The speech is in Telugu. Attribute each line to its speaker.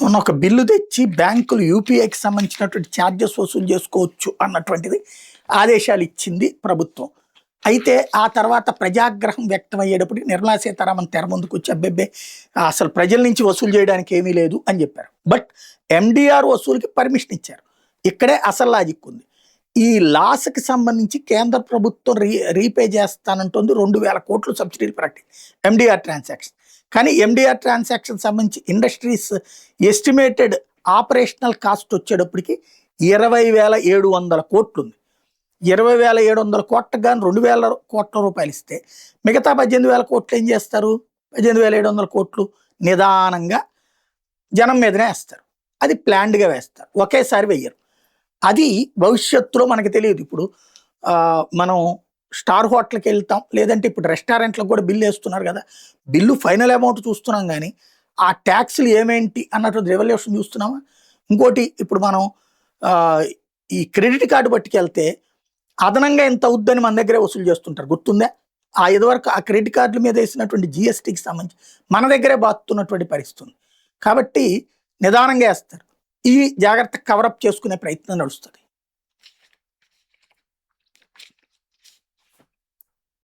Speaker 1: మొన్న ఒక బిల్లు తెచ్చి బ్యాంకులు యూపీఐకి సంబంధించినటువంటి ఛార్జెస్ వసూలు చేసుకోవచ్చు అన్నటువంటిది ఆదేశాలు ఇచ్చింది ప్రభుత్వం. అయితే ఆ తర్వాత ప్రజాగ్రహం వ్యక్తం అయ్యేటప్పుడు నిర్మలా సీతారామన్ తెర ముందుకు వచ్చి అబ్బెబ్బే అసలు ప్రజల నుంచి వసూలు చేయడానికి ఏమీ లేదు అని చెప్పారు. బట్ ఎండిఆర్ వసూలుకి పర్మిషన్ ఇచ్చారు. ఇక్కడే అసలు లాజిక్ ఉంది. ఈ లాస్కి సంబంధించి కేంద్ర ప్రభుత్వం రీపే చేస్తానంటుంది 2,000 కోట్లు సబ్సిడీలు ప్రకటించి ఎండిఆర్ ట్రాన్సాక్షన్. కానీ ఎండిఆర్ ట్రాన్సాక్షన్ సంబంధించి ఇండస్ట్రీస్ ఎస్టిమేటెడ్ ఆపరేషనల్ కాస్ట్ వచ్చేటప్పటికి 20,700 కోట్లు ఉంది. 20,700 కోట్లకు కానీ 2,000 కోట్ల రూపాయలు ఇస్తే మిగతా 18,000 కోట్లు ఏం చేస్తారు? 18,700 కోట్లు నిదానంగా జనం మీదనే వేస్తారు. అది ప్లాన్డ్గా వేస్తారు, ఒకేసారి వెయ్యరు. అది భవిష్యత్తులో మనకి తెలియదు. ఇప్పుడు మనం స్టార్ హోటల్కి వెళ్తాం, లేదంటే ఇప్పుడు రెస్టారెంట్లకు కూడా బిల్లు వేస్తున్నారు కదా. బిల్లు ఫైనల్ అమౌంట్ చూస్తున్నాం కానీ ఆ ట్యాక్స్లు ఏమేంటి అన్నటువంటి రెవల్యూషన్ చూస్తున్నామా? ఇంకోటి ఇప్పుడు మనం ఈ క్రెడిట్ కార్డు పట్టుకెళ్తే అదనంగా ఎంత అవుద్దని మన దగ్గరే వసూలు చేస్తుంటారు, గుర్తుందా? ఆ ఇదివరకు ఆ క్రెడిట్ కార్డుల మీద వేసినటువంటి జిఎస్టీకి సంబంధించి మన దగ్గరే బాతున్నటువంటి పరిస్థితి. కాబట్టి నిదానంగా వేస్తారు. ఈ జాగ్రత్త కవరప్ చేసుకునే ప్రయత్నం నడుస్తుంది.